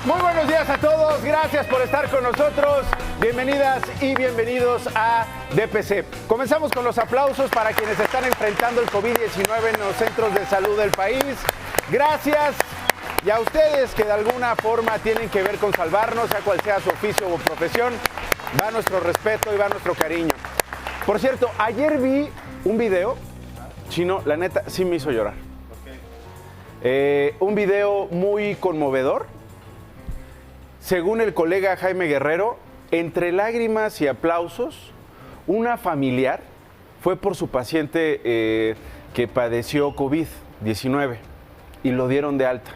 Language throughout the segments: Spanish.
Muy buenos días a todos, gracias por estar con nosotros. Bienvenidas y bienvenidos a DPC. Comenzamos con los aplausos para quienes están enfrentando el COVID-19 en los centros de salud del país. Gracias. Y a ustedes que de alguna forma tienen que ver con salvarnos, sea cual sea su oficio o profesión, va nuestro respeto y va nuestro cariño. Por cierto, ayer vi un video, Chino, la neta, sí me hizo llorar. Un video muy conmovedor. Según el colega Jaime Guerrero, entre lágrimas y aplausos, una familiar fue por su paciente que padeció COVID-19 y lo dieron de alta.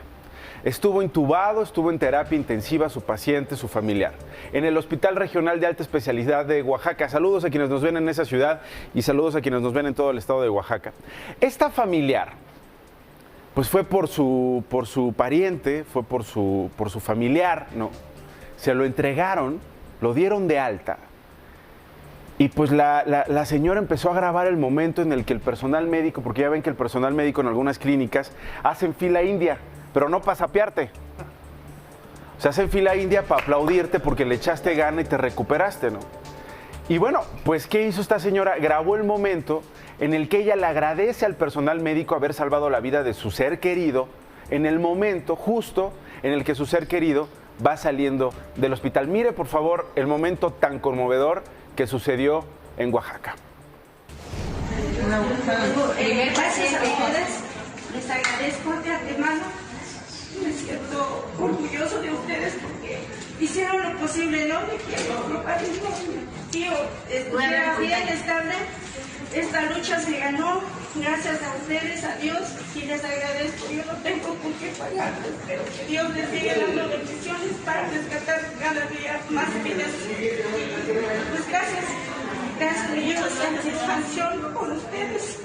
Estuvo intubado, estuvo en terapia intensiva su paciente, su familiar, en el Hospital Regional de Alta Especialidad de Oaxaca. Saludos a quienes nos ven en esa ciudad y saludos a quienes nos ven en todo el estado de Oaxaca. Esta familiar, pues fue por su pariente, fue por su familiar, ¿no? Se lo entregaron, lo dieron de alta. Y pues la señora empezó a grabar el momento en el que el personal médico, porque ya ven que el personal médico en algunas clínicas hacen fila india, pero no para sapearte. O sea, hacen fila india para aplaudirte porque le echaste gana y te recuperaste, ¿no? Y bueno, pues ¿qué hizo esta señora? Grabó el momento en el que ella le agradece al personal médico haber salvado la vida de su ser querido en el momento justo en el que su ser querido va saliendo del hospital. Mire, por favor, el momento tan conmovedor que sucedió en Oaxaca. Primer paciente, les agradezco de antemano. Me siento orgulloso de ustedes porque hicieron lo posible, ¿no? De que mi tío estuviera bien, estable. Esta lucha se ganó gracias a ustedes, a Dios, y les agradezco. Yo no tengo con qué pagarles, pero que Dios les siga dando bendiciones para rescatar cada día más vidas. Pues gracias, me llevo satisfacción con ustedes.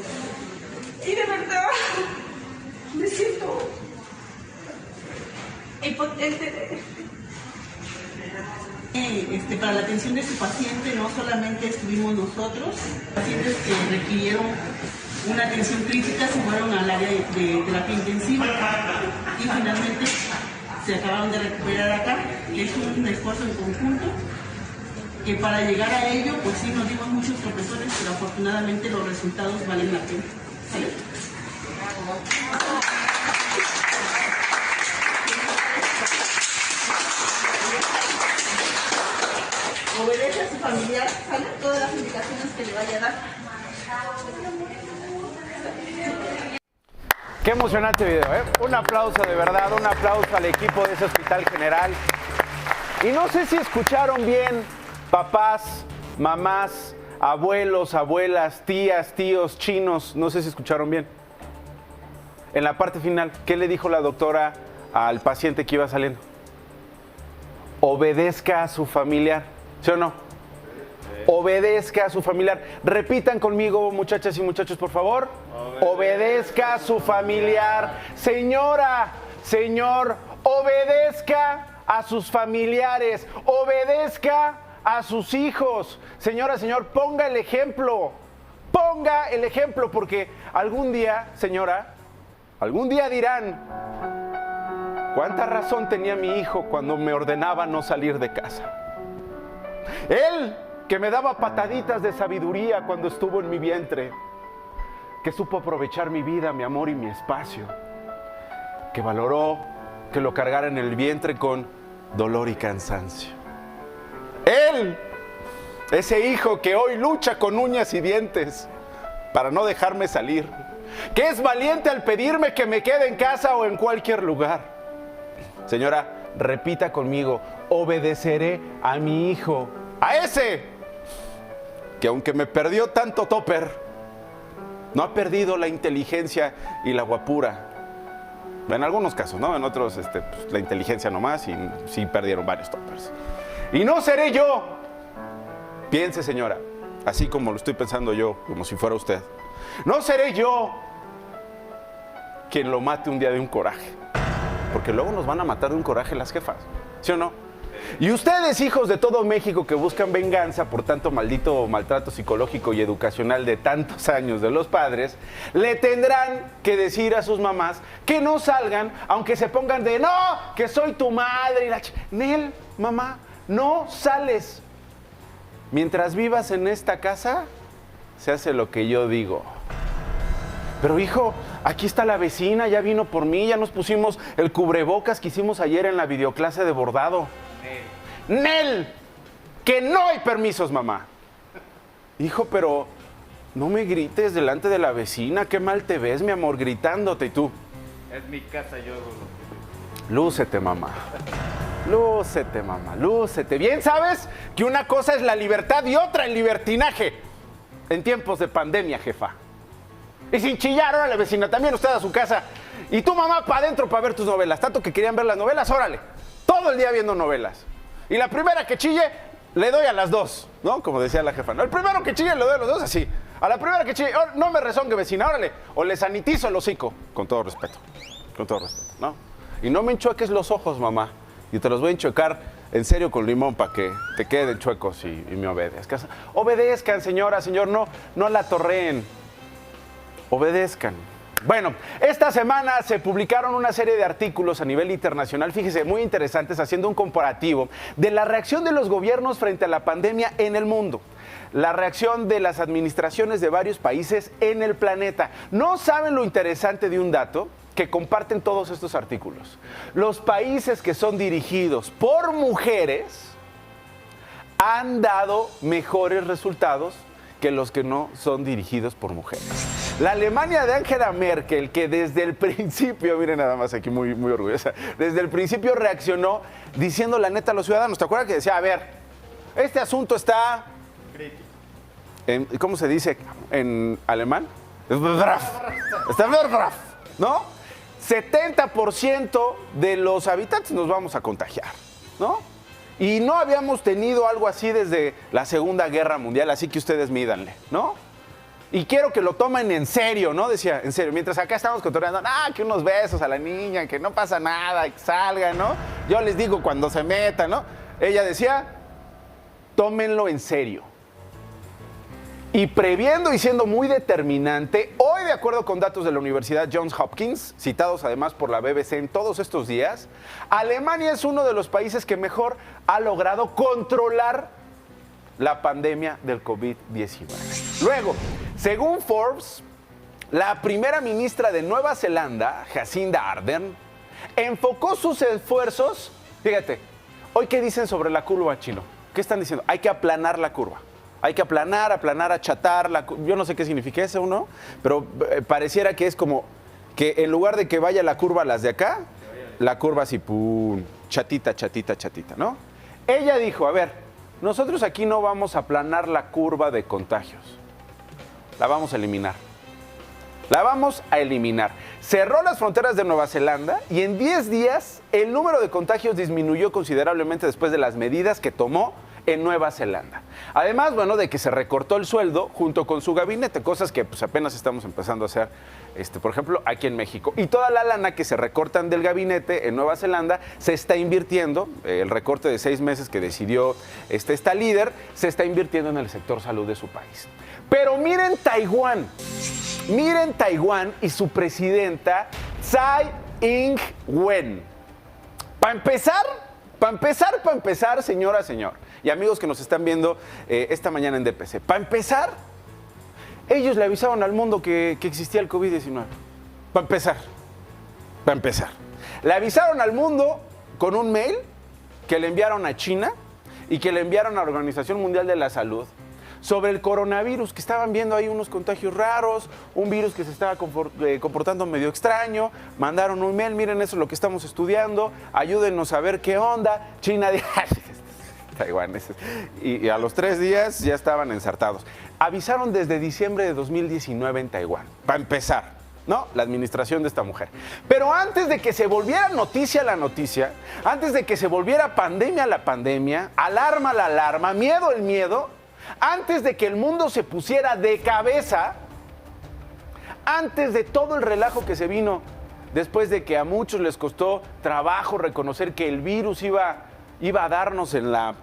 Y de verdad, me siento impotente de... Para la atención de su paciente no solamente estuvimos nosotros, pacientes que requirieron una atención crítica se fueron al área de terapia intensiva y finalmente se acabaron de recuperar acá. Es un esfuerzo en conjunto que para llegar a ello, pues sí nos dimos muchos tropezones, pero afortunadamente los resultados valen la pena. ¿Sí? Obedece a su familiar, ¿sale? Todas las indicaciones que le vaya a dar. Qué emocionante video, ¿eh? Un aplauso de verdad, un aplauso al equipo de ese hospital general. Y no sé si escucharon bien, papás, mamás, abuelos, abuelas, tías, tíos, chinos, no sé si escucharon bien. En la parte final, ¿qué le dijo la doctora al paciente que iba saliendo? Obedezca a su familiar. ¿Sí o no? Obedezca a su familiar. Repitan conmigo, muchachas y muchachos, por favor. Obedezca a su familiar. Señora, señor, obedezca a sus familiares. Obedezca a sus hijos. Señora, señor, ponga el ejemplo. Ponga el ejemplo, porque algún día, señora, algún día dirán, ¿cuánta razón tenía mi hijo cuando me ordenaba no salir de casa? Él, que me daba pataditas de sabiduría cuando estuvo en mi vientre, que supo aprovechar mi vida, mi amor y mi espacio, que valoró que lo cargara en el vientre con dolor y cansancio. Él, ese hijo que hoy lucha con uñas y dientes para no dejarme salir, que es valiente al pedirme que me quede en casa o en cualquier lugar. Señora, repita conmigo, obedeceré a mi hijo, a ese que aunque me perdió tanto topper, no ha perdido la inteligencia y la guapura. En algunos casos, ¿no? En otros, pues, la inteligencia nomás y sí perdieron varios toppers. Y no seré yo. Piense, señora, así como lo estoy pensando yo, como si fuera usted. No seré yo quien lo mate un día de un coraje. Porque luego nos van a matar de un coraje las jefas, ¿sí o no? Y ustedes, hijos de todo México que buscan venganza por tanto maldito maltrato psicológico y educacional de tantos años de los padres, le tendrán que decir a sus mamás que no salgan, aunque se pongan de, no, que soy tu madre. Y Nel, mamá, no sales. Mientras vivas en esta casa, se hace lo que yo digo. Pero hijo, aquí está la vecina, ya vino por mí, ya nos pusimos el cubrebocas que hicimos ayer en la videoclase de bordado. ¡Nel! Que no hay permisos, mamá. Hijo, pero no me grites delante de la vecina, qué mal te ves, mi amor, gritándote. Y tú, Es mi casa, yo hago lo que lúcete, mamá. Lúcete, mamá, lúcete. Bien sabes que una cosa es la libertad y otra el libertinaje. En tiempos de pandemia, jefa. Y sin chillar, órale, vecina, también usted a su casa. Y tu mamá para adentro para ver tus novelas. Tanto que querían ver las novelas, órale. Todo el día viendo novelas. Y la primera que chille, le doy a las dos, ¿no? Como decía la jefa, ¿no? El primero que chille, le doy a los dos, así. A la primera que chille, oh, no me rezongue, vecina, órale. O le sanitizo el hocico. Con todo respeto, ¿no? Y no me enchueques los ojos, mamá. Y te los voy a enchuecar en serio con limón para que te queden chuecos y me obedezcas. Obedezcan, señora, señor, no la torreen. Obedezcan. Bueno, esta semana se publicaron una serie de artículos a nivel internacional, fíjese, muy interesantes, haciendo un comparativo de la reacción de los gobiernos frente a la pandemia en el mundo. La reacción de las administraciones de varios países en el planeta. ¿No saben lo interesante de un dato? Que comparten todos estos artículos. Los países que son dirigidos por mujeres han dado mejores resultados que los que no son dirigidos por mujeres. La Alemania de Angela Merkel, que desde el principio, miren nada más aquí muy, muy orgullosa, desde el principio reaccionó diciendo la neta a los ciudadanos. ¿Te acuerdas que decía, a ver, este asunto está... ¿Cómo se dice en alemán? Está verdraf, ¿no? 70% de los habitantes nos vamos a contagiar, ¿no? Y no habíamos tenido algo así desde la Segunda Guerra Mundial, así que ustedes mídanle, ¿no? Y quiero que lo tomen en serio, ¿no? Decía, en serio, mientras acá estamos cotorreando, que unos besos a la niña, que no pasa nada, que salga, ¿no? Yo les digo cuando se meta, ¿no? Ella decía, tómenlo en serio. Y previendo y siendo muy determinante, hoy de acuerdo con datos de la Universidad Johns Hopkins, citados además por la BBC en todos estos días, Alemania es uno de los países que mejor ha logrado controlar la pandemia del COVID-19. Luego, según Forbes, la primera ministra de Nueva Zelanda, Jacinda Ardern, enfocó sus esfuerzos, fíjate, hoy qué dicen sobre la curva, Chino, ¿qué están diciendo? Hay que aplanar la curva. Hay que aplanar, achatar, yo no sé qué significa eso, ¿no? Pero pareciera que es como que en lugar de que vaya la curva a las de acá, la curva así, pum, chatita, ¿no? Ella dijo, a ver, nosotros aquí no vamos a aplanar la curva de contagios, la vamos a eliminar. La vamos a eliminar. Cerró las fronteras de Nueva Zelanda y en 10 días el número de contagios disminuyó considerablemente después de las medidas que tomó en Nueva Zelanda. Además, bueno, de que se recortó el sueldo junto con su gabinete, cosas que pues apenas estamos empezando a hacer, por ejemplo, aquí en México. Y toda la lana que se recortan del gabinete en Nueva Zelanda se está invirtiendo, el recorte de 6 meses que decidió esta líder, se está invirtiendo en el sector salud de su país. Pero miren Taiwán y su presidenta Tsai Ing-wen. Para empezar, señora, señor, y amigos que nos están viendo esta mañana en DPC, para empezar, ellos le avisaron al mundo que existía el COVID-19. Para empezar. Le avisaron al mundo con un mail que le enviaron a China y que le enviaron a la Organización Mundial de la Salud sobre el coronavirus, que estaban viendo ahí unos contagios raros, un virus que se estaba comportando medio extraño. Mandaron un mail, miren, eso es lo que estamos estudiando, ayúdenos a ver qué onda. China dijo, Taiwán, y a los 3 días ya estaban ensartados. Avisaron desde diciembre de 2019 en Taiwán, para empezar, ¿no? La administración de esta mujer. Pero antes de que se volviera noticia la noticia, antes de que se volviera pandemia la pandemia, alarma la alarma, miedo el miedo, antes de que el mundo se pusiera de cabeza, antes de todo el relajo que se vino, después de que a muchos les costó trabajo reconocer que el virus iba iba a darnos en la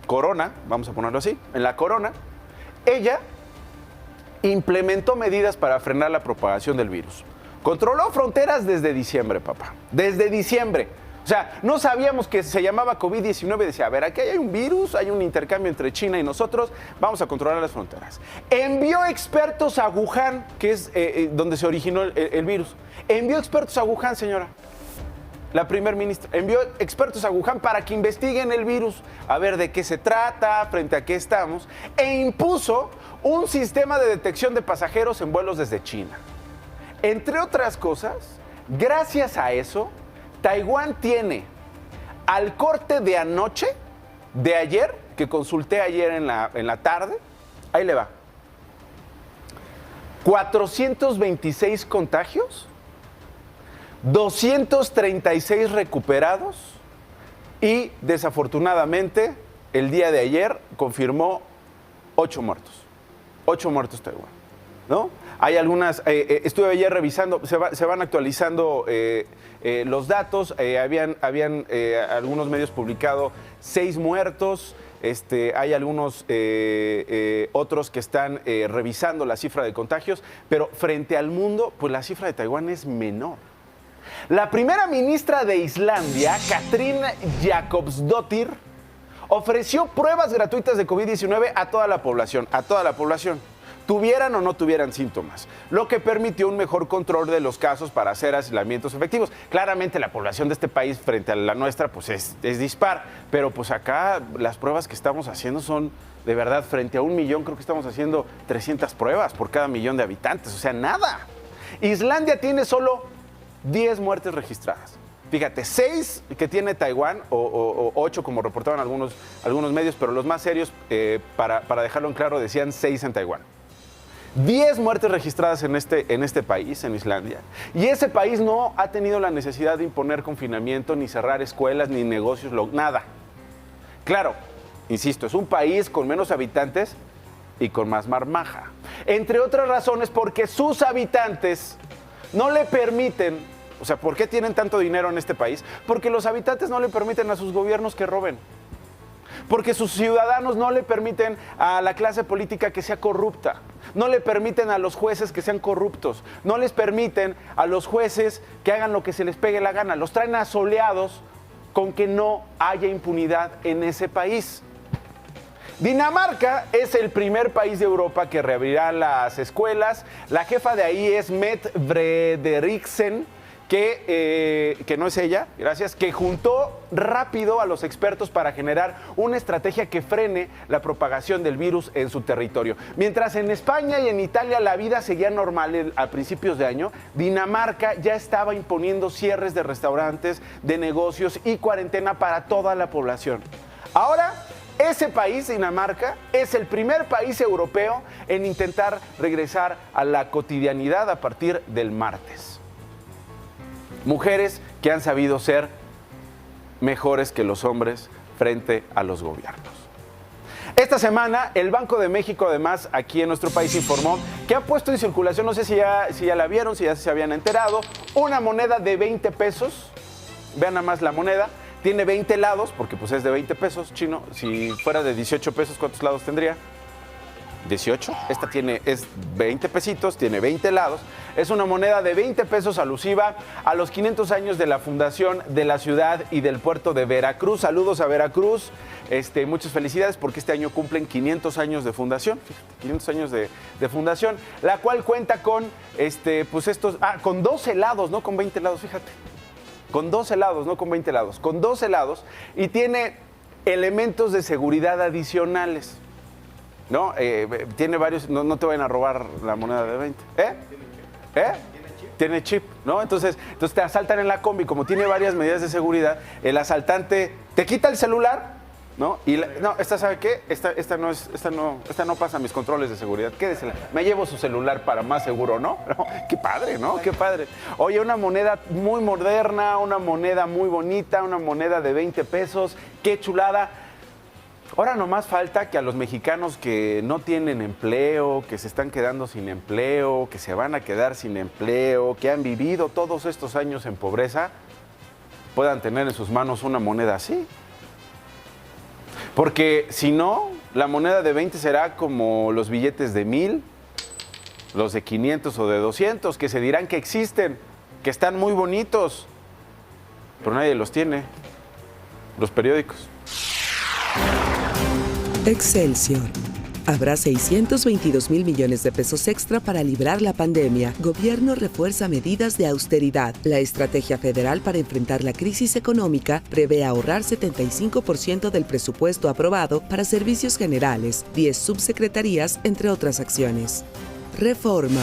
corona, vamos a ponerlo así, en la corona, ella implementó medidas para frenar la propagación del virus. Controló fronteras desde diciembre, papá. Desde diciembre. O sea, no sabíamos que se llamaba COVID-19. Decía, a ver, aquí hay un virus, hay un intercambio entre China y nosotros, vamos a controlar las fronteras. Envió expertos a Wuhan, que es donde se originó el virus. Envió expertos a Wuhan, señora. La primer ministra envió expertos a Wuhan para que investiguen el virus, a ver de qué se trata, frente a qué estamos, e impuso un sistema de detección de pasajeros en vuelos desde China. Entre otras cosas, gracias a eso, Taiwán tiene, al corte de anoche, de ayer, que consulté ayer en la tarde, ahí le va, 426 contagios, 236 recuperados y, desafortunadamente, el día de ayer confirmó 8 muertos. 8 muertos Taiwán, ¿no? Hay algunas, estuve ayer revisando, se van actualizando los datos, habían algunos medios publicado 6 muertos, hay algunos otros que están revisando la cifra de contagios, pero frente al mundo, pues la cifra de Taiwán es menor. La primera ministra de Islandia, Katrín Jakobsdóttir, ofreció pruebas gratuitas de COVID-19 a toda la población, tuvieran o no tuvieran síntomas, lo que permitió un mejor control de los casos para hacer aislamientos efectivos. Claramente la población de este país frente a la nuestra pues es dispar, pero pues acá las pruebas que estamos haciendo son, de verdad, frente a 1 millón, creo que estamos haciendo 300 pruebas por cada 1 millón de habitantes, o sea, nada. Islandia tiene solo 10 muertes registradas. Fíjate, 6 que tiene Taiwán, o 8 como reportaban algunos medios, pero los más serios, para dejarlo en claro, decían 6 en Taiwán. 10 muertes registradas en este país, en Islandia. Y ese país no ha tenido la necesidad de imponer confinamiento, ni cerrar escuelas, ni negocios, nada. Claro, insisto, es un país con menos habitantes y con más marmaja. Entre otras razones, porque sus habitantes no le permiten, o sea, ¿por qué tienen tanto dinero en este país? Porque los habitantes no le permiten a sus gobiernos que roben. Porque sus ciudadanos no le permiten a la clase política que sea corrupta. No le permiten a los jueces que sean corruptos. No les permiten a los jueces que hagan lo que se les pegue la gana. Los traen asoleados con que no haya impunidad en ese país. Dinamarca es el primer país de Europa que reabrirá las escuelas. La jefa de ahí es Mette Frederiksen, que no es ella, gracias, que juntó rápido a los expertos para generar una estrategia que frene la propagación del virus en su territorio. Mientras en España y en Italia la vida seguía normal a principios de año, Dinamarca ya estaba imponiendo cierres de restaurantes, de negocios y cuarentena para toda la población. Ahora, ese país, Dinamarca, es el primer país europeo en intentar regresar a la cotidianidad a partir del martes. Mujeres que han sabido ser mejores que los hombres frente a los gobiernos. Esta semana, el Banco de México, además, aquí en nuestro país informó que ha puesto en circulación, no sé si ya la vieron, si ya se habían enterado, una moneda de 20 pesos. Vean nada más la moneda. Tiene 20 lados, porque pues es de 20 pesos, chino. Si fuera de 18 pesos, ¿cuántos lados tendría? 18. Esta es 20 pesitos, tiene 20 lados. Es una moneda de 20 pesos alusiva a los 500 años de la fundación de la ciudad y del puerto de Veracruz. Saludos a Veracruz. Muchas felicidades porque este año cumplen 500 años de fundación. Fíjate, 500 años de fundación, la cual cuenta con con 12 lados, no con 20 lados, fíjate. Con 12 lados, no con 20 lados. Con 12 lados y tiene elementos de seguridad adicionales. ¿No? Tiene varios, no te vayan a robar la moneda de 20. Tiene chip, ¿no? Entonces te asaltan en la combi, como tiene varias medidas de seguridad, el asaltante te quita el celular, ¿no? Y esta, ¿sabe qué? Esta no pasa mis controles de seguridad. Quédesela. Me llevo su celular para más seguro, ¿no? Qué padre, ¿no? Qué padre. Oye, una moneda muy moderna, una moneda muy bonita, una moneda de 20 pesos. Qué chulada. Ahora nomás falta que a los mexicanos que no tienen empleo, que se están quedando sin empleo, que se van a quedar sin empleo, que han vivido todos estos años en pobreza, puedan tener en sus manos una moneda así. Porque si no, la moneda de 20 será como los billetes de 1,000, los de 500 o de 200, que se dirán que existen, que están muy bonitos, pero nadie los tiene, los periódicos. Excelsior. Habrá 622,000 millones de pesos extra para librar la pandemia. Gobierno refuerza medidas de austeridad. La estrategia federal para enfrentar la crisis económica prevé ahorrar 75% del presupuesto aprobado para servicios generales, 10 subsecretarías, entre otras acciones. Reforma.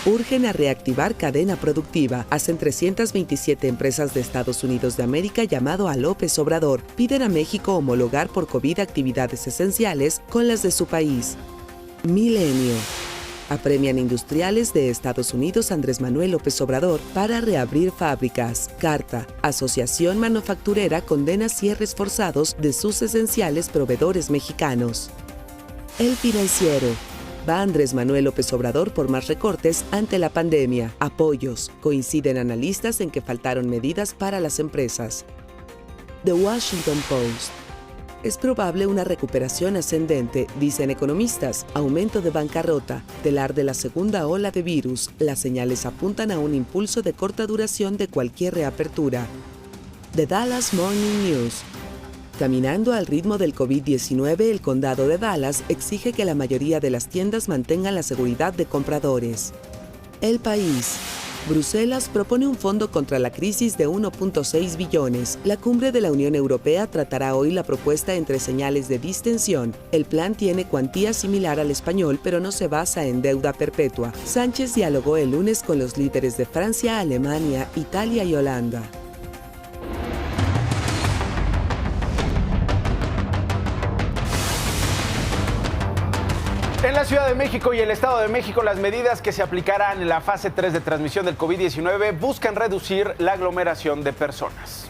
Urgen a reactivar cadena productiva. Hacen 327 empresas de Estados Unidos de América llamado a López Obrador. Piden a México homologar por COVID actividades esenciales con las de su país. Milenio. Apremian industriales de Estados Unidos Andrés Manuel López Obrador para reabrir fábricas. Carta. Asociación Manufacturera condena cierres forzados de sus esenciales proveedores mexicanos. El Financiero. Va Andrés Manuel López Obrador por más recortes ante la pandemia. Apoyos. Coinciden analistas en que faltaron medidas para las empresas. The Washington Post. Es probable una recuperación ascendente, dicen economistas. Aumento de bancarrota. Telar de la segunda ola de virus. Las señales apuntan a un impulso de corta duración de cualquier reapertura. The Dallas Morning News. Caminando al ritmo del COVID-19, el condado de Dallas exige que la mayoría de las tiendas mantengan la seguridad de compradores. El País. Bruselas propone un fondo contra la crisis de 1.6 billones. La cumbre de la Unión Europea tratará hoy la propuesta entre señales de distensión. El plan tiene cuantía similar al español, pero no se basa en deuda perpetua. Sánchez dialogó el lunes con los líderes de Francia, Alemania, Italia y Holanda. En la Ciudad de México y el Estado de México, las medidas que se aplicarán en la fase 3 de transmisión del COVID-19 buscan reducir la aglomeración de personas.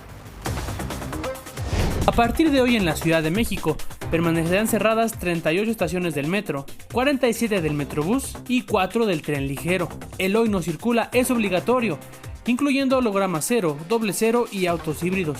A partir de hoy en la Ciudad de México, permanecerán cerradas 38 estaciones del metro, 47 del Metrobús y 4 del tren ligero. El hoy no circula es obligatorio, incluyendo holograma cero, doble cero y autos híbridos.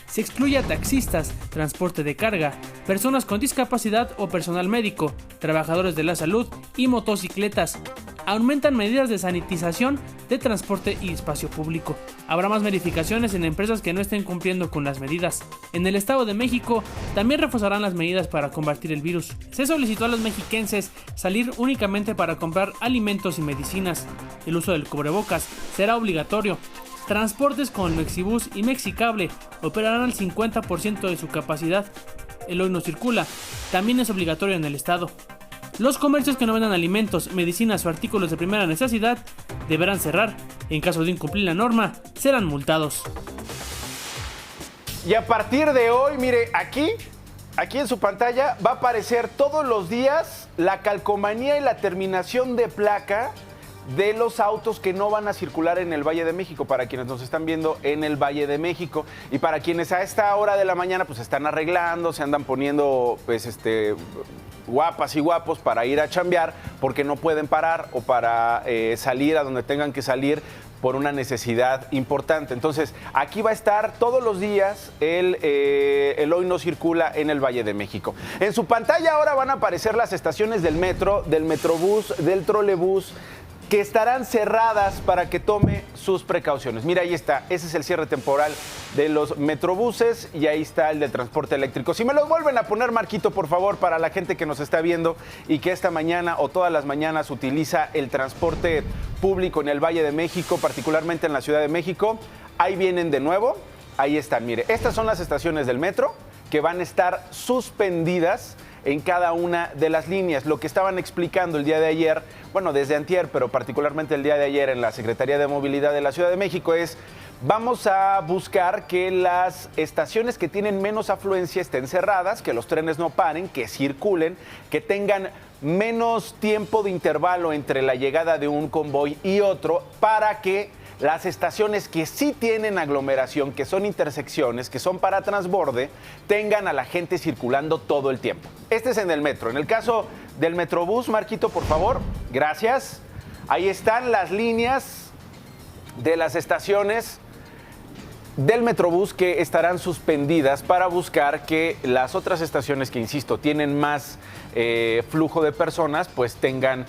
Se excluye a taxistas, transporte de carga, personas con discapacidad o personal médico, trabajadores de la salud y motocicletas. Aumentan medidas de sanitización de transporte y espacio público. Habrá más verificaciones en empresas que no estén cumpliendo con las medidas. En el Estado de México también reforzarán las medidas para combatir el virus. Se solicitó a los mexiquenses salir únicamente para comprar alimentos y medicinas. El uso del cubrebocas será obligatorio. Transportes con Mexibus y Mexicable operarán al 50% de su capacidad. El hoy no circula también es obligatorio en el estado. Los comercios que no vendan alimentos, medicinas o artículos de primera necesidad deberán cerrar. En caso de incumplir la norma, serán multados. Y a partir de hoy, mire, aquí en su pantalla va a aparecer todos los días la calcomanía y la terminación de placa de los autos que no van a circular en el Valle de México, para quienes nos están viendo en el Valle de México y para quienes a esta hora de la mañana pues están arreglando, se andan poniendo pues guapas y guapos para ir a chambear porque no pueden parar o para salir a donde tengan que salir por una necesidad importante. Entonces, aquí va a estar todos los días el hoy no circula en el Valle de México. En su pantalla ahora van a aparecer las estaciones del metro, del metrobús, del trolebús, que estarán cerradas para que tome sus precauciones. Mira, ahí está, ese es el cierre temporal de los metrobuses y ahí está el del transporte eléctrico. Si me lo vuelven a poner, Marquito, por favor, para la gente que nos está viendo y que esta mañana o todas las mañanas utiliza el transporte público en el Valle de México, particularmente en la Ciudad de México. Ahí vienen de nuevo, ahí están, mire, estas son las estaciones del metro que van a estar suspendidas en cada una de las líneas. Lo que estaban explicando el día de ayer, bueno, desde antier, pero particularmente el día de ayer en la Secretaría de Movilidad de la Ciudad de México es, vamos a buscar que las estaciones que tienen menos afluencia estén cerradas, que los trenes no paren, que circulen, que tengan menos tiempo de intervalo entre la llegada de un convoy y otro, para que las estaciones que sí tienen aglomeración, que son intersecciones, que son para transborde, tengan a la gente circulando todo el tiempo. Este es en el metro. En el caso del Metrobús, Marquito, por favor, gracias. Ahí están las líneas de las estaciones del Metrobús que estarán suspendidas para buscar que las otras estaciones que, insisto, tienen más flujo de personas, pues tengan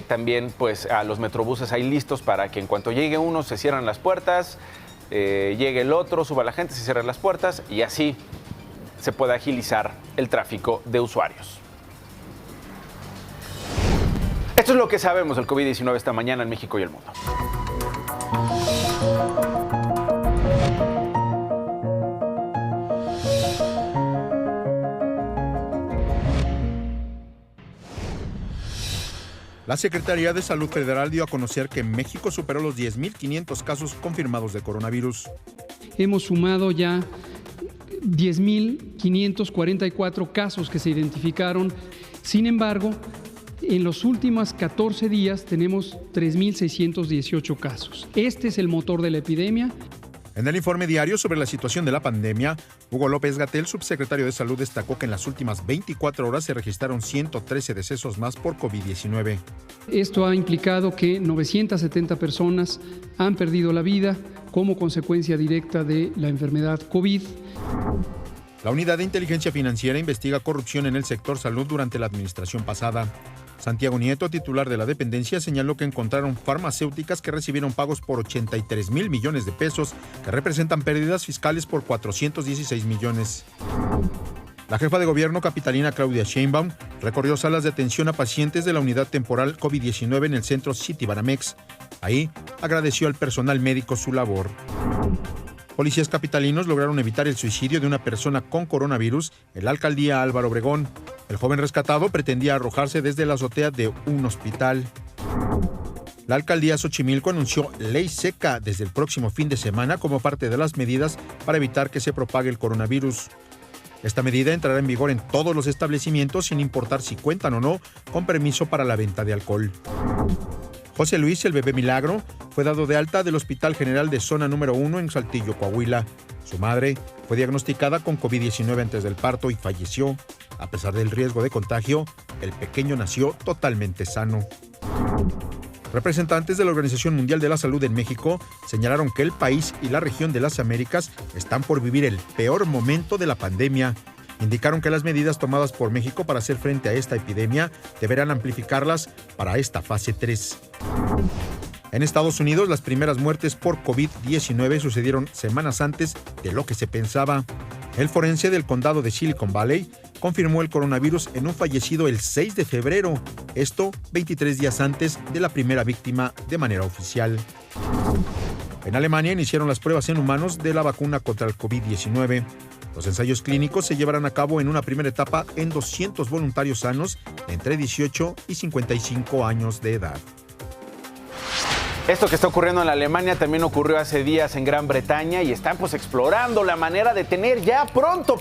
también pues a los Metrobuses ahí listos para que en cuanto llegue uno se cierran las puertas, llegue el otro, suba la gente, se cierran las puertas y así se pueda agilizar el tráfico de usuarios. Esto es lo que sabemos del COVID-19 esta mañana en México y el mundo. La Secretaría de Salud Federal dio a conocer que México superó los 10.500 casos confirmados de coronavirus. Hemos sumado ya 10.544 casos que se identificaron. Sin embargo, en los últimos 14 días tenemos 3.618 casos. Este es el motor de la epidemia. En el informe diario sobre la situación de la pandemia, Hugo López-Gatell, subsecretario de Salud, destacó que en las últimas 24 horas se registraron 113 decesos más por COVID-19. Esto ha implicado que 970 personas han perdido la vida como consecuencia directa de la enfermedad COVID. La Unidad de Inteligencia Financiera investiga corrupción en el sector salud durante la administración pasada. Santiago Nieto, titular de la dependencia, señaló que encontraron farmacéuticas que recibieron pagos por 83,000 millones de pesos, que representan pérdidas fiscales por 416 millones. La jefa de gobierno capitalina Claudia Sheinbaum recorrió salas de atención a pacientes de la unidad temporal COVID-19 en el centro Citibanamex. Ahí agradeció al personal médico su labor. Policías capitalinos lograron evitar el suicidio de una persona con coronavirus en la alcaldía Álvaro Obregón. El joven rescatado pretendía arrojarse desde la azotea de un hospital. La alcaldía Xochimilco anunció ley seca desde el próximo fin de semana como parte de las medidas para evitar que se propague el coronavirus. Esta medida entrará en vigor en todos los establecimientos sin importar si cuentan o no con permiso para la venta de alcohol. José Luis, el bebé milagro, fue dado de alta del Hospital General de Zona número 1 en Saltillo, Coahuila. Su madre fue diagnosticada con COVID-19 antes del parto y falleció. A pesar del riesgo de contagio, el pequeño nació totalmente sano. Representantes de la Organización Mundial de la Salud en México señalaron que el país y la región de las Américas están por vivir el peor momento de la pandemia. Indicaron que las medidas tomadas por México para hacer frente a esta epidemia deberán amplificarlas para esta fase 3. En Estados Unidos, las primeras muertes por COVID-19 sucedieron semanas antes de lo que se pensaba. El forense del condado de Silicon Valley confirmó el coronavirus en un fallecido el 6 de febrero, esto 23 días antes de la primera víctima de manera oficial. En Alemania iniciaron las pruebas en humanos de la vacuna contra el COVID-19. Los ensayos clínicos se llevarán a cabo en una primera etapa en 200 voluntarios sanos de entre 18 y 55 años de edad. Esto que está ocurriendo en Alemania también ocurrió hace días en Gran Bretaña y están pues explorando la manera de tener ya pronto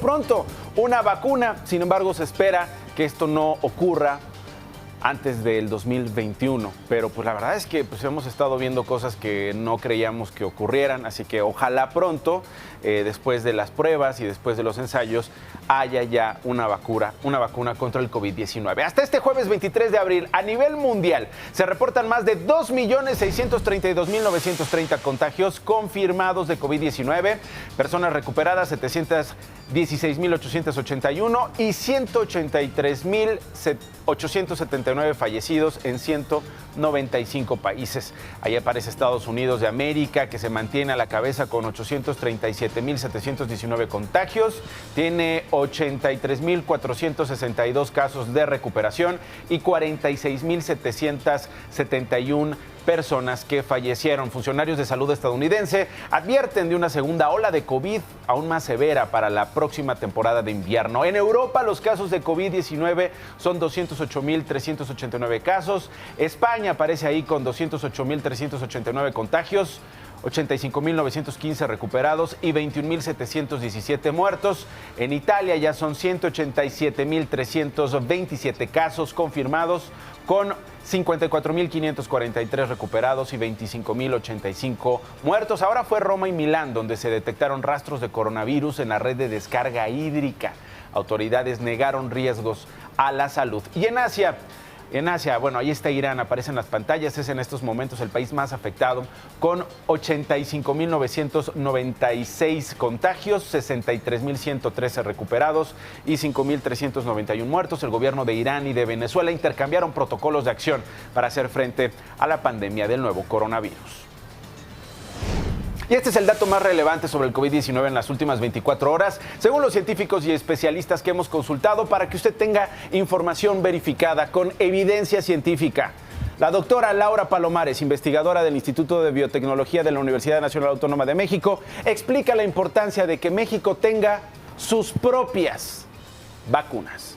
una vacuna. Sin embargo, se espera que esto no ocurra antes del 2021, pero pues la verdad es que pues hemos estado viendo cosas que no creíamos que ocurrieran, así que ojalá pronto, después de las pruebas y después de los ensayos, haya ya una vacuna contra el COVID-19. Hasta este jueves 23 de abril, a nivel mundial, se reportan más de 2.632.930 contagios confirmados de COVID-19, personas recuperadas 716.881 y 183.879 fallecidos en 195 países. Ahí aparece Estados Unidos de América, que se mantiene a la cabeza con 837.719 contagios, tiene 83.462 casos de recuperación y 46.771 personas que fallecieron. Funcionarios de salud estadounidense advierten de una segunda ola de COVID aún más severa para la próxima temporada de invierno. En Europa, los casos de COVID-19 son 208.389 casos. España aparece ahí con 208.389 contagios, 85.915 recuperados y 21.717 muertos. En Italia ya son 187.327 casos confirmados, con 54.543 recuperados y 25.085 muertos. Ahora fue Roma y Milán donde se detectaron rastros de coronavirus en la red de descarga hídrica. Autoridades negaron riesgos a la salud. Y en Asia, En Asia, bueno, ahí está Irán, aparece en las pantallas, es en estos momentos el país más afectado, con 85.996 contagios, 63.113 recuperados y 5.391 muertos. El gobierno de Irán y de Venezuela intercambiaron protocolos de acción para hacer frente a la pandemia del nuevo coronavirus. Y este es el dato más relevante sobre el COVID-19 en las últimas 24 horas, según los científicos y especialistas que hemos consultado, para que usted tenga información verificada con evidencia científica. La doctora Laura Palomares, investigadora del Instituto de Biotecnología de la Universidad Nacional Autónoma de México, explica la importancia de que México tenga sus propias vacunas.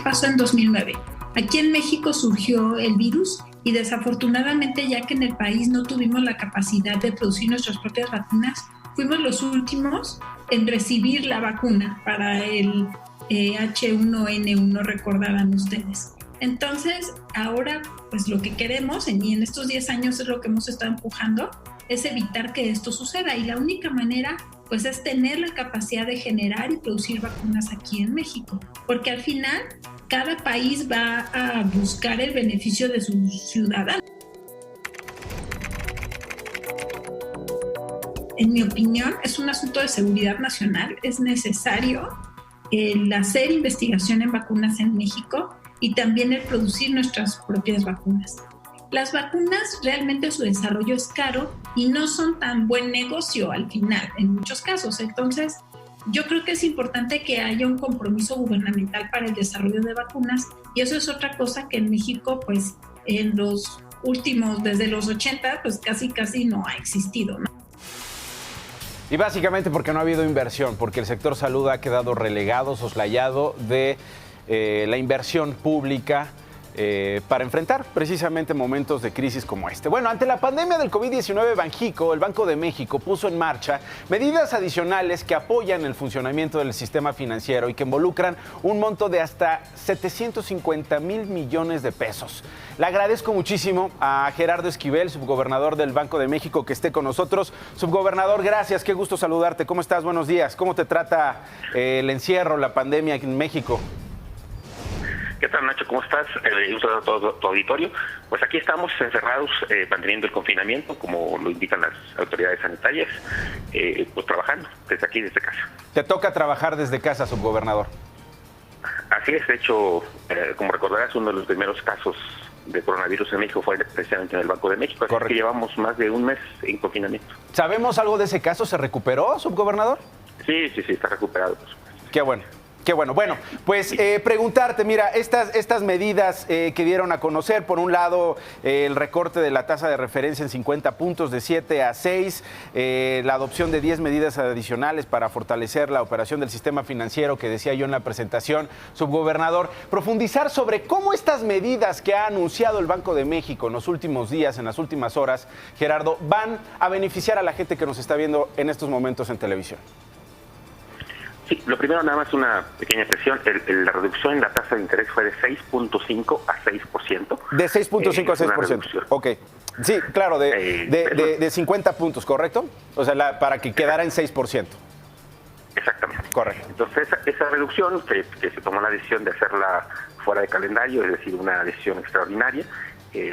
Pasó en 2009. Aquí en México surgió el virus y desafortunadamente, ya que en el país no tuvimos la capacidad de producir nuestras propias vacunas, fuimos los últimos en recibir la vacuna para el H1N1, recordarán ustedes. Entonces, ahora, pues lo que queremos, y en estos 10 años es lo que hemos estado empujando, es evitar que esto suceda. Y la única manera, pues, es tener la capacidad de generar y producir vacunas aquí en México. Porque al final, cada país va a buscar el beneficio de sus ciudadanos. En mi opinión, es un asunto de seguridad nacional. Es necesario el hacer investigación en vacunas en México y también el producir nuestras propias vacunas. Las vacunas, realmente su desarrollo es caro y no son tan buen negocio al final, en muchos casos. Entonces, yo creo que es importante que haya un compromiso gubernamental para el desarrollo de vacunas, y eso es otra cosa que en México, pues, en los últimos, desde los 80, pues casi no ha existido, ¿no? Y básicamente porque no ha habido inversión, porque el sector salud ha quedado relegado, soslayado de la inversión pública para enfrentar precisamente momentos de crisis como este. Bueno, ante la pandemia del COVID-19, Banxico, el Banco de México, puso en marcha medidas adicionales que apoyan el funcionamiento del sistema financiero y que involucran un monto de hasta 750,000 millones de pesos. Le agradezco muchísimo a Gerardo Esquivel, subgobernador del Banco de México, que esté con nosotros. Subgobernador, gracias, qué gusto saludarte. ¿Cómo estás? Buenos días. ¿Cómo te trata el encierro, la pandemia en México? ¿Qué tal, Nacho? ¿Cómo estás? Un saludo a todo tu auditorio. Pues aquí estamos encerrados, manteniendo el confinamiento, como lo indican las autoridades sanitarias, pues trabajando desde aquí, desde casa. Te toca trabajar desde casa, subgobernador. Así es, de hecho, como recordarás, uno de los primeros casos de coronavirus en México fue precisamente en el Banco de México, así Correcto. Que llevamos más de un mes en confinamiento. ¿Sabemos algo de ese caso? ¿Se recuperó, subgobernador? Sí, está recuperado. Pues. Qué bueno. Qué bueno. Bueno, pues preguntarte, mira, estas medidas que dieron a conocer, por un lado, el recorte de la tasa de referencia en 50 puntos de 7 a 6, la adopción de 10 medidas adicionales para fortalecer la operación del sistema financiero que decía yo en la presentación, subgobernador, profundizar sobre cómo estas medidas que ha anunciado el Banco de México en los últimos días, en las últimas horas, Gerardo, van a beneficiar a la gente que nos está viendo en estos momentos en televisión. Sí, lo primero nada más una pequeña presión. La reducción en la tasa de interés fue de 6.5 a 6%. De 6.5 a 6%. Ok. Sí, claro, de 50 puntos, ¿correcto? O sea, para que quedara en 6%. Exactamente. Correcto. Entonces, esa reducción, que se tomó la decisión de hacerla fuera de calendario, es decir, una decisión extraordinaria,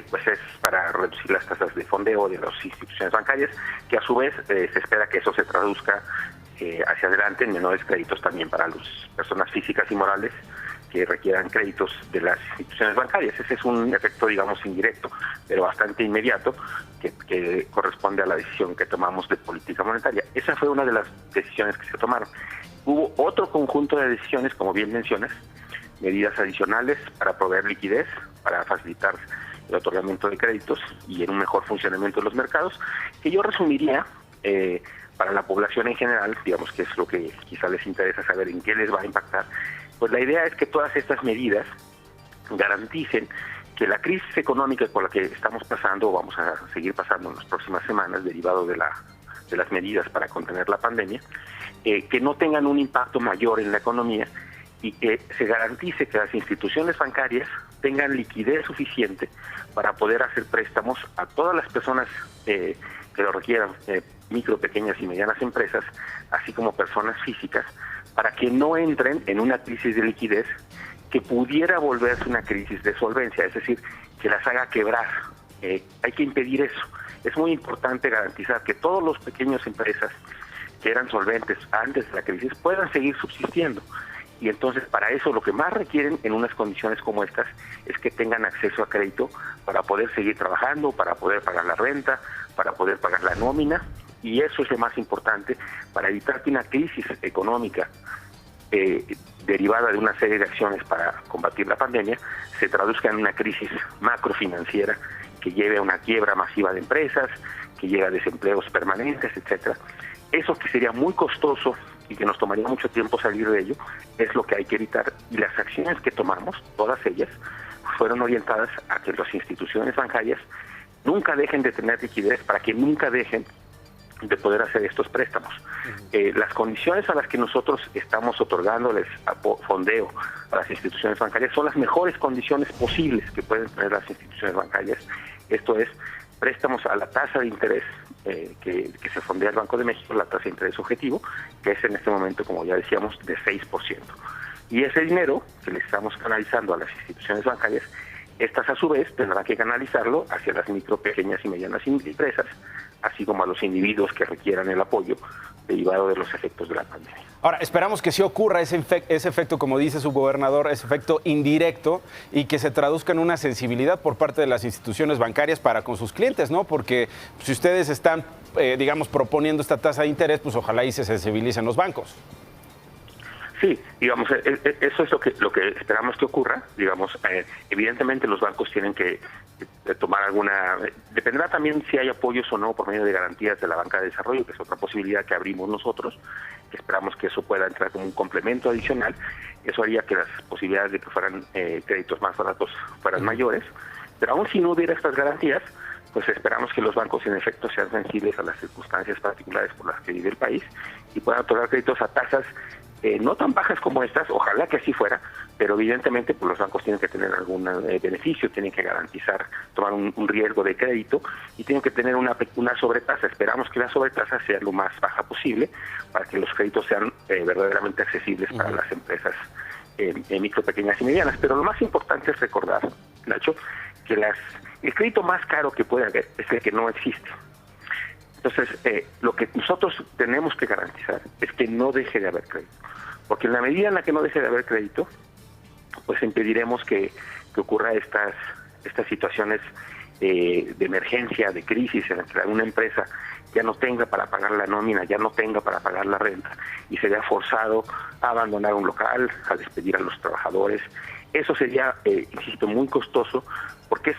pues es para reducir las tasas de fondeo de las instituciones bancarias, que a su vez se espera que eso se traduzca hacia adelante en menores créditos también para las personas físicas y morales que requieran créditos de las instituciones bancarias. Ese es un efecto, digamos, indirecto, pero bastante inmediato, que corresponde a la decisión que tomamos de política monetaria. Esa fue una de las decisiones que se tomaron. Hubo otro conjunto de decisiones, como bien mencionas, medidas adicionales para proveer liquidez, para facilitar el otorgamiento de créditos y en un mejor funcionamiento de los mercados, que yo resumiría para la población en general, digamos que es lo que quizá les interesa saber en qué les va a impactar. Pues la idea es que todas estas medidas garanticen que la crisis económica por la que estamos pasando, o vamos a seguir pasando en las próximas semanas, derivado de las medidas para contener la pandemia, que no tengan un impacto mayor en la economía y que se garantice que las instituciones bancarias tengan liquidez suficiente para poder hacer préstamos a todas las personas que lo requieran micro, pequeñas y medianas empresas, así como personas físicas, para que no entren en una crisis de liquidez que pudiera volverse una crisis de solvencia, es decir, que las haga quebrar. Hay que impedir eso. Es muy importante garantizar que todos los pequeños empresas que eran solventes antes de la crisis puedan seguir subsistiendo. Y entonces para eso lo que más requieren en unas condiciones como estas es que tengan acceso a crédito para poder seguir trabajando, para poder pagar la renta, para poder pagar la nómina, y eso es lo más importante para evitar que una crisis económica derivada de una serie de acciones para combatir la pandemia se traduzca en una crisis macrofinanciera que lleve a una quiebra masiva de empresas, que lleve a desempleos permanentes, etcétera. Eso que sería muy costoso y que nos tomaría mucho tiempo salir de ello, es lo que hay que evitar. Y las acciones que tomamos, todas ellas, fueron orientadas a que las instituciones bancarias nunca dejen de tener liquidez, para que nunca dejen de poder hacer estos préstamos. Las condiciones a las que nosotros estamos otorgándoles fondeo a las instituciones bancarias son las mejores condiciones posibles que pueden tener las instituciones bancarias. Esto es, préstamos a la tasa de interés que se fondea el Banco de México, la tasa de interés objetivo, que es en este momento, como ya decíamos, de 6%. Y ese dinero que le estamos canalizando a las instituciones bancarias, estas a su vez tendrán que canalizarlo hacia las micro, pequeñas y medianas empresas, así como a los individuos que requieran el apoyo derivado de los efectos de la pandemia. Ahora, esperamos que sí ocurra ese efecto, como dice su gobernador, ese efecto indirecto, y que se traduzca en una sensibilidad por parte de las instituciones bancarias para con sus clientes, ¿no? Porque si ustedes están, digamos, proponiendo esta tasa de interés, pues ojalá y se sensibilicen los bancos. Sí, digamos, eso es lo que esperamos que ocurra. Digamos, evidentemente los bancos tienen que tomar alguna... Dependerá también si hay apoyos o no por medio de garantías de la banca de desarrollo, que es otra posibilidad que abrimos nosotros. Esperamos que eso pueda entrar como un complemento adicional. Eso haría que las posibilidades de que fueran créditos más baratos fueran mayores. Pero aún si no hubiera estas garantías, pues esperamos que los bancos en efecto sean sensibles a las circunstancias particulares por las que vive el país y puedan otorgar créditos a tasas no tan bajas como estas, ojalá que así fuera, pero evidentemente pues los bancos tienen que tener algún beneficio, tienen que garantizar, tomar un riesgo de crédito y tienen que tener una sobretasa. Esperamos que la sobretasa sea lo más baja posible para que los créditos sean verdaderamente accesibles para las empresas micro, pequeñas y medianas. Pero lo más importante es recordar, Nacho, que el crédito más caro que puede haber es el que no existe. Entonces, lo que nosotros tenemos que garantizar es que no deje de haber crédito. Porque en la medida en la que no deje de haber crédito, pues impediremos que ocurra estas situaciones de emergencia, de crisis, en la que una empresa ya no tenga para pagar la nómina, ya no tenga para pagar la renta y se vea forzado a abandonar un local, a despedir a los trabajadores. Eso sería, insisto, muy costoso, porque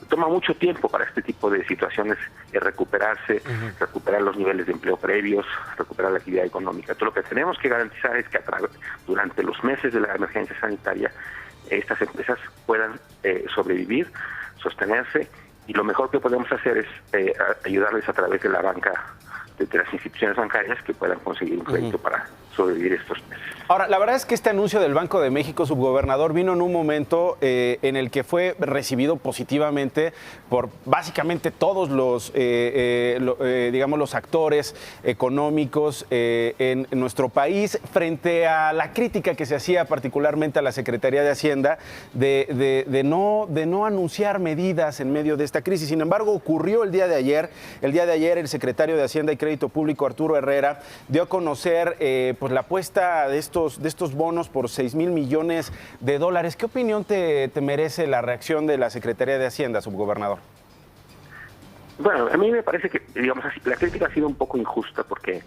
toma mucho tiempo para este tipo de situaciones recuperarse, recuperar los niveles de empleo previos, recuperar la actividad económica. Entonces, lo que tenemos que garantizar es que durante los meses de la emergencia sanitaria, estas empresas puedan sobrevivir, sostenerse, y lo mejor que podemos hacer es ayudarles a través de la banca, de las instituciones bancarias, que puedan conseguir un crédito para sobrevivir estos meses. Ahora, la verdad es que este anuncio del Banco de México, subgobernador, vino en un momento en el que fue recibido positivamente por básicamente todos los, digamos, los actores económicos en nuestro país, frente a la crítica que se hacía particularmente a la Secretaría de Hacienda de no anunciar medidas en medio de esta crisis. Sin embargo, ocurrió el día de ayer. El día de ayer el secretario de Hacienda y Crédito Público, Arturo Herrera, dio a conocer pues la apuesta de estos bonos por $6,000 millones. ¿Qué opinión te merece la reacción de la Secretaría de Hacienda, subgobernador? Bueno, a mí me parece que, digamos así, la crítica ha sido un poco injusta porque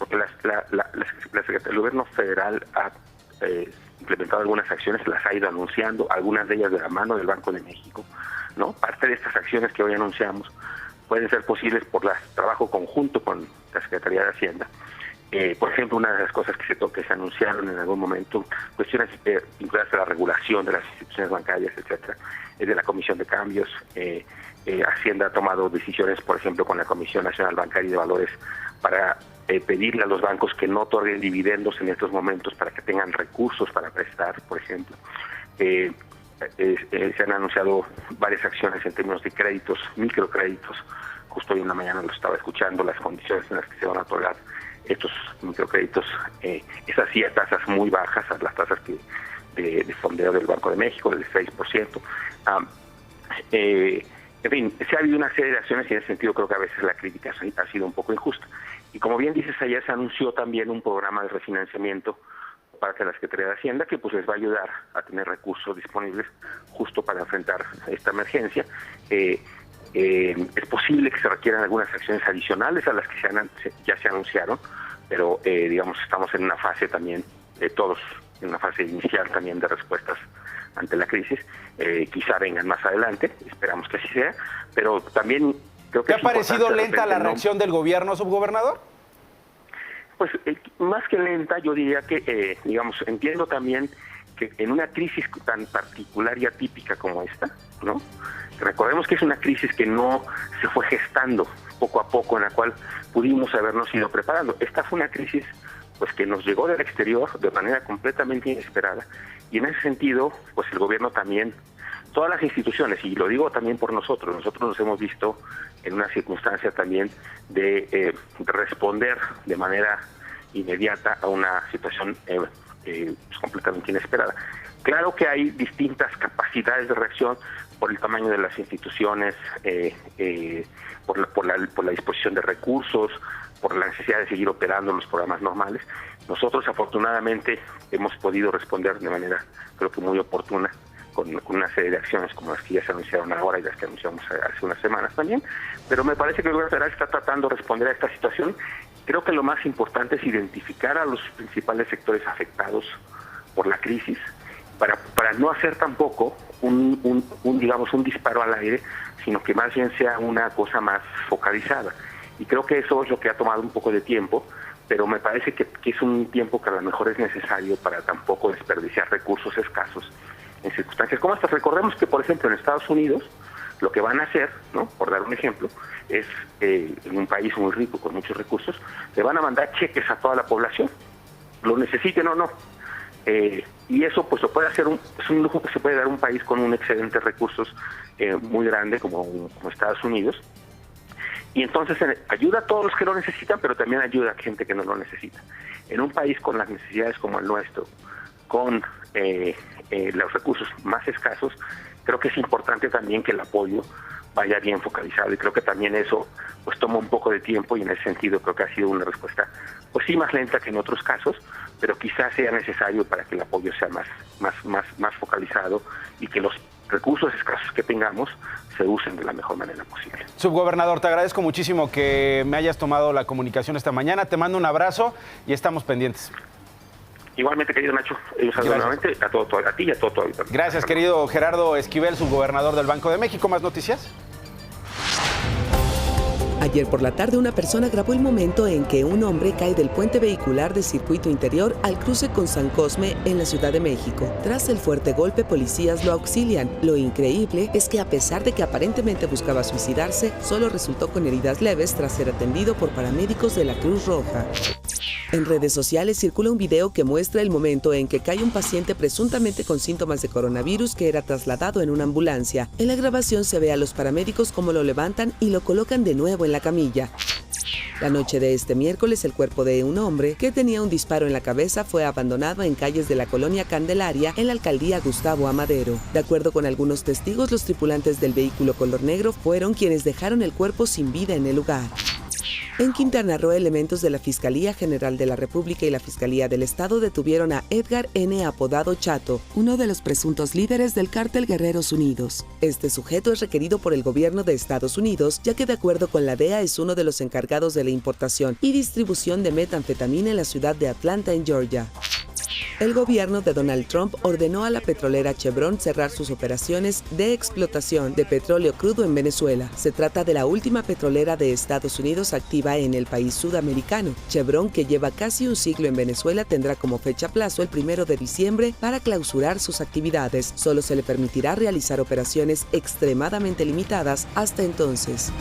el gobierno federal ha implementado algunas acciones, las ha ido anunciando, algunas de ellas de la mano del Banco de México, ¿no? Parte de estas acciones que hoy anunciamos pueden ser posibles por trabajo conjunto con la Secretaría de Hacienda. Por ejemplo, una de las cosas que se anunciaron en algún momento, cuestiones vinculadas a la regulación de las instituciones bancarias, etcétera, es de la Comisión de Cambios. Hacienda ha tomado decisiones, por ejemplo, con la Comisión Nacional Bancaria y de Valores, para pedirle a los bancos que no otorguen dividendos en estos momentos para que tengan recursos para prestar, por ejemplo. Se han anunciado varias acciones en términos de créditos, microcréditos, justo hoy en la mañana lo estaba escuchando, las condiciones en las que se van a otorgar estos microcréditos, esas sí a tasas muy bajas, a las tasas de fondeo del Banco de México, del 6%. En fin, se ha habido una serie de acciones y en ese sentido creo que a veces la crítica ha sido un poco injusta. Y como bien dices, ayer se anunció también un programa de refinanciamiento para que la Secretaría de Hacienda, que pues les va a ayudar a tener recursos disponibles justo para enfrentar esta emergencia. Es posible que se requieran algunas acciones adicionales a las que ya se anunciaron, pero digamos estamos en una fase también, todos en una fase inicial también de respuestas ante la crisis. Quizá vengan más adelante, esperamos que así sea, pero también creo que... ¿Te ha parecido lenta la reacción del gobierno, subgobernador? Pues más que lenta, yo diría que, digamos, entiendo también que en una crisis tan particular y atípica como esta, ¿no? Recordemos que es una crisis que no se fue gestando poco a poco, en la cual pudimos habernos ido preparando. Esta fue una crisis pues que nos llegó del exterior de manera completamente inesperada, y en ese sentido, pues el gobierno también, todas las instituciones, y lo digo también por nosotros nos hemos visto en una circunstancia también de responder de manera inmediata a una situación pues completamente inesperada. Claro que hay distintas capacidades de reacción por el tamaño de las instituciones, por la disposición de recursos, por la necesidad de seguir operando los programas normales. Nosotros afortunadamente hemos podido responder de manera creo que muy oportuna con una serie de acciones como las que ya se anunciaron ahora y las que anunciamos hace unas semanas también, pero me parece que el gobierno federal está tratando de responder a esta situación. Creo que lo más importante es identificar a los principales sectores afectados por la crisis para no hacer tampoco un disparo al aire, sino que más bien sea una cosa más focalizada. Y creo que eso es lo que ha tomado un poco de tiempo, pero me parece que es un tiempo que a lo mejor es necesario para tampoco desperdiciar recursos escasos en circunstancias como estas. Recordemos que, por ejemplo, en Estados Unidos, lo que van a hacer, ¿no?, por dar un ejemplo, es en un país muy rico, con muchos recursos, le van a mandar cheques a toda la población, lo necesiten o no. Y eso pues lo puede hacer es un lujo que se puede dar un país con un excedente de recursos muy grande como Estados Unidos. Y entonces ayuda a todos los que lo necesitan, pero también ayuda a gente que no lo necesita. En un país con las necesidades como el nuestro, con los recursos más escasos, creo que es importante también que el apoyo vaya bien focalizado, y creo que también eso pues toma un poco de tiempo, y en ese sentido creo que ha sido una respuesta pues sí más lenta que en otros casos, pero quizás sea necesario para que el apoyo sea más focalizado y que los recursos escasos que tengamos se usen de la mejor manera posible. Subgobernador, te agradezco muchísimo que me hayas tomado la comunicación esta mañana. Te mando un abrazo y estamos pendientes. Igualmente, querido Nacho, los saludo nuevamente a ti y a todo tu auditorio. Gracias, querido Gerardo Esquivel, subgobernador del Banco de México. ¿Más noticias? Ayer por la tarde, una persona grabó el momento en que un hombre cae del puente vehicular de circuito interior al cruce con San Cosme en la Ciudad de México. Tras el fuerte golpe, policías lo auxilian. Lo increíble es que, a pesar de que aparentemente buscaba suicidarse, solo resultó con heridas leves tras ser atendido por paramédicos de la Cruz Roja. En redes sociales circula un video que muestra el momento en que cae un paciente presuntamente con síntomas de coronavirus que era trasladado en una ambulancia. En la grabación se ve a los paramédicos cómo lo levantan y lo colocan de nuevo en la camilla. La noche de este miércoles, el cuerpo de un hombre que tenía un disparo en la cabeza fue abandonado en calles de la colonia Candelaria, en la alcaldía Gustavo Amadero. De acuerdo con algunos testigos, los tripulantes del vehículo color negro fueron quienes dejaron el cuerpo sin vida en el lugar. En Quintana Roo, elementos de la Fiscalía General de la República y la Fiscalía del Estado detuvieron a Edgar N. apodado Chato, uno de los presuntos líderes del cártel Guerreros Unidos. Este sujeto es requerido por el gobierno de Estados Unidos, ya que de acuerdo con la DEA es uno de los encargados de la importación y distribución de metanfetamina en la ciudad de Atlanta, en Georgia. El gobierno de Donald Trump ordenó a la petrolera Chevron cerrar sus operaciones de explotación de petróleo crudo en Venezuela. Se trata de la última petrolera de Estados Unidos activa en el país sudamericano. Chevron, que lleva casi un siglo en Venezuela, tendrá como fecha plazo el 1 de diciembre para clausurar sus actividades. Solo se le permitirá realizar operaciones extremadamente limitadas hasta entonces.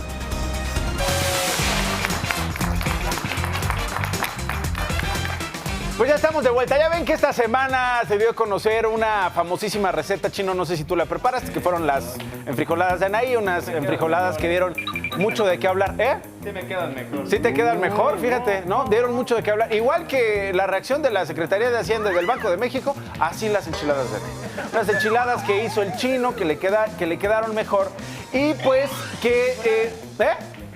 Pues ya estamos de vuelta. Ya ven que esta semana se dio a conocer una famosísima receta, Chino, no sé si tú la preparas, que fueron las enfrijoladas de Anaí, unas enfrijoladas que dieron mucho de qué hablar, ¿eh? Sí me quedan mejor. Sí te quedan mejor, fíjate, ¿no? Dieron mucho de qué hablar. Igual que la reacción de la Secretaría de Hacienda y del Banco de México, así las enchiladas de aquí. Las enchiladas que hizo el chino, que le quedaron mejor. Y pues que,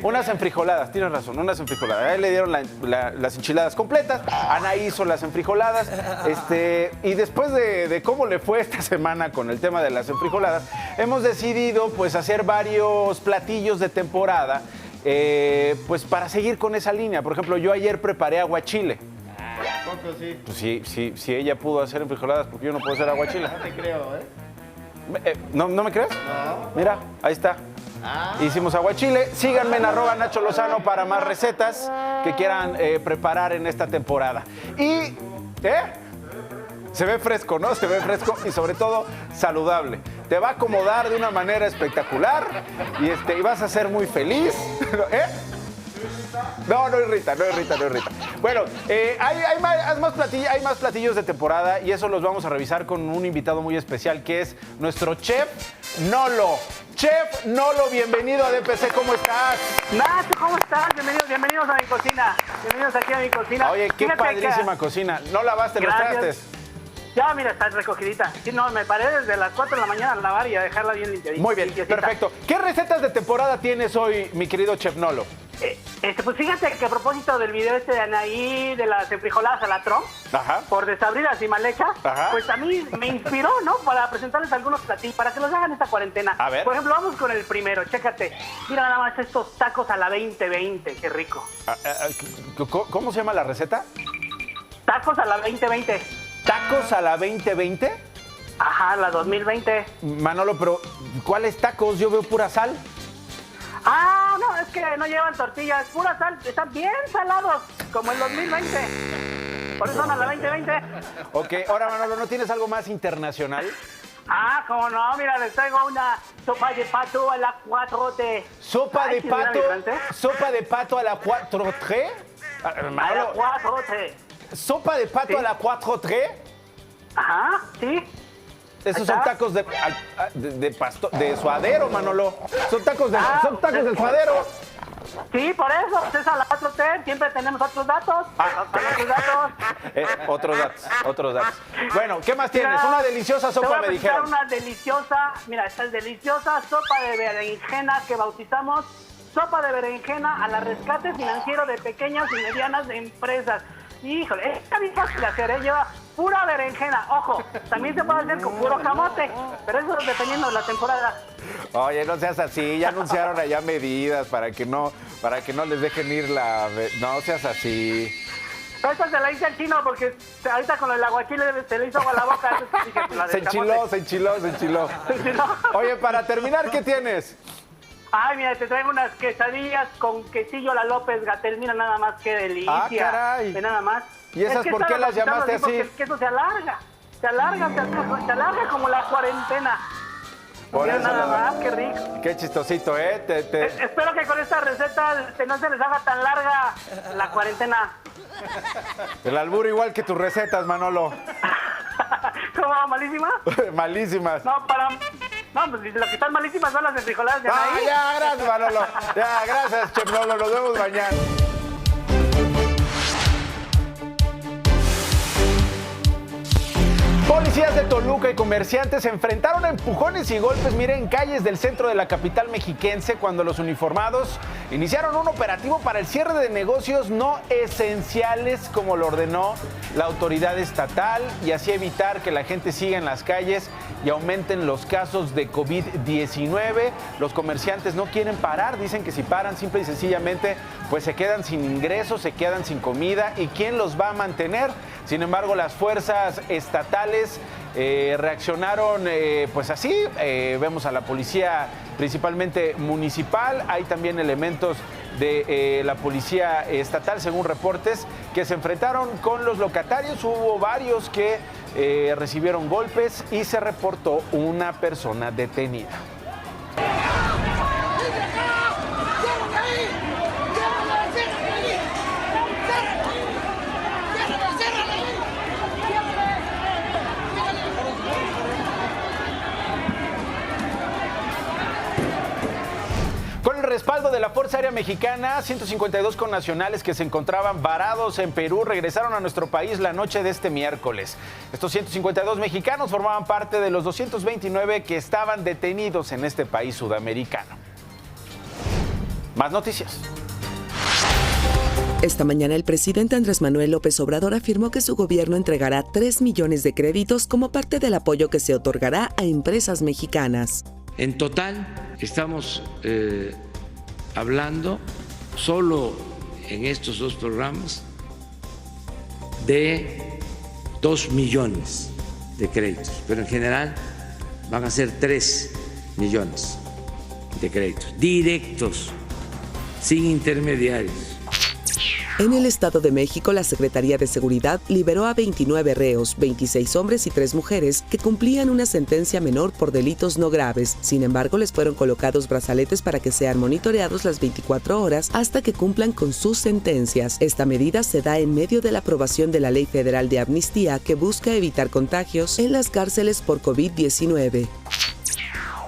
unas enfrijoladas, tienes razón, unas enfrijoladas. A él le dieron las enchiladas completas, Ana hizo las enfrijoladas. Y después de cómo le fue esta semana con el tema de las enfrijoladas, hemos decidido pues hacer varios platillos de temporada, pues para seguir con esa línea. Por ejemplo, yo ayer preparé aguachile. Poco sí. Pues sí, ella pudo hacer enfrijoladas, porque yo no puedo hacer aguachile. No te creo, ¿No me crees? No. Mira, ahí está. Hicimos aguachile. Síganme en @NachoLozano para más recetas que quieran preparar en esta temporada. Y, se ve fresco, ¿no? Se ve fresco y sobre todo saludable. Te va a acomodar de una manera espectacular y vas a ser muy feliz. No irrita. Bueno, hay más platillos de temporada y eso los vamos a revisar con un invitado muy especial que es nuestro chef Nolo. Chef Nolo, bienvenido a DPC, ¿cómo estás? Nacho, ¿cómo estás? Bienvenidos a mi cocina. Bienvenidos aquí a mi cocina. Oye, qué padrísima cocina. ¿No lavaste los trastes? Ya, mira, está recogidita. Sí, no, me paré desde las 4 de la mañana a lavar y a dejarla bien limpiadita. Muy bien, perfecto. ¿Qué recetas de temporada tienes hoy, mi querido chef Nolo? Pues fíjate que a propósito del video de Anaí, de las enfrijoladas a la Trump, por desabridas y mal hechas, pues a mí me inspiró, ¿no? Para presentarles algunos platillos, para que los hagan esta cuarentena. A ver. Por ejemplo, vamos con el primero, chécate. Mira nada más estos tacos a la 2020, qué rico. ¿Cómo se llama la receta? Tacos a la 2020. ¿Tacos a la 2020? Ajá, la 2020. Manolo, pero ¿cuáles tacos? Yo veo pura sal. Ah, no, es que no llevan tortillas, es pura sal, están bien salados, como el 2020. Por eso son a la 2020. Ok, ahora Manolo, ¿no tienes algo más internacional? Ah, cómo no, mira, les traigo una sopa de pato a la 4T. ¿Sopa de pato a la 4T? A la 4T. ¿Sopa de pato a la 4T? Ajá, sí. Esos son tacos de suadero, Manolo. Son tacos de suadero. Sí, por eso, pues a la 4T siempre tenemos otros datos. Otros datos. Bueno, ¿qué más tienes? Una deliciosa sopa, me dijeron. Una deliciosa, mira, esta es deliciosa sopa de berenjena que bautizamos sopa de berenjena a la rescate financiero de pequeñas y medianas empresas. Híjole, está bien fácil de hacer, lleva pura berenjena. Ojo, también se puede hacer con puro camote, pero eso dependiendo de la temporada. Oye, no seas así, ya anunciaron allá medidas para que no les dejen ir no seas así. Esta se la hice al chino porque ahorita con el aguachile se le hizo agua a la boca. Se enchiló. Oye, para terminar, ¿qué tienes? Ay, mira, te traigo unas quesadillas con quesillo a la López-Gatell. Mira nada más, qué delicia. Ah, caray. Ve nada más. ¿Y esas por qué las llamaste así? Porque el queso se alarga. Se alarga como la cuarentena. Mira nada más, qué rico. Qué chistosito, ¿eh? Espero que con esta receta no se les haga tan larga la cuarentena. El albur igual que tus recetas, Manolo. ¿Cómo? ¿Malísimas? Malísimas. No, pues lo que están malísimas son las enfrijoladas de Anaí. Ya, gracias, Manolo. Ya, gracias, chef Nolo. Nos vemos mañana. Policías de Toluca y comerciantes se enfrentaron a empujones y golpes, miren, en calles del centro de la capital mexiquense cuando los uniformados iniciaron un operativo para el cierre de negocios no esenciales como lo ordenó la autoridad estatal y así evitar que la gente siga en las calles y aumenten los casos de COVID-19. Los comerciantes no quieren parar, dicen que si paran simple y sencillamente pues se quedan sin ingresos, se quedan sin comida y ¿quién los va a mantener? Sin embargo, las fuerzas estatales reaccionaron pues así. Vemos a la policía principalmente municipal. Hay también elementos de la policía estatal, según reportes, que se enfrentaron con los locatarios. Hubo varios que recibieron golpes y se reportó una persona detenida. Con el respaldo de la Fuerza Aérea Mexicana, 152 connacionales que se encontraban varados en Perú regresaron a nuestro país la noche de este miércoles. Estos 152 mexicanos formaban parte de los 229 que estaban detenidos en este país sudamericano. Más noticias. Esta mañana el presidente Andrés Manuel López Obrador afirmó que su gobierno entregará 3 millones de créditos como parte del apoyo que se otorgará a empresas mexicanas. En total estamos hablando solo en estos 2 programas de 2 millones de créditos, pero en general van a ser 3 millones de créditos directos, sin intermediarios. En el Estado de México, la Secretaría de Seguridad liberó a 29 reos, 26 hombres y 3 mujeres, que cumplían una sentencia menor por delitos no graves. Sin embargo, les fueron colocados brazaletes para que sean monitoreados las 24 horas hasta que cumplan con sus sentencias. Esta medida se da en medio de la aprobación de la Ley Federal de Amnistía que busca evitar contagios en las cárceles por COVID-19.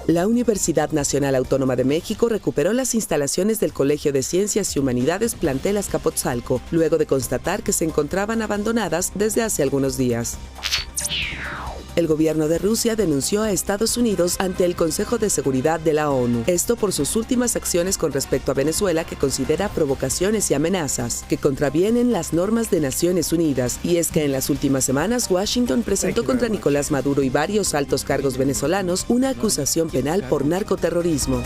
La Universidad Nacional Autónoma de México recuperó las instalaciones del Colegio de Ciencias y Humanidades Plantel Azcapotzalco, luego de constatar que se encontraban abandonadas desde hace algunos días. El gobierno de Rusia denunció a Estados Unidos ante el Consejo de Seguridad de la ONU. Esto por sus últimas acciones con respecto a Venezuela, que considera provocaciones y amenazas que contravienen las normas de Naciones Unidas. Y es que en las últimas semanas Washington presentó contra Nicolás Maduro y varios altos cargos venezolanos una acusación penal por narcoterrorismo.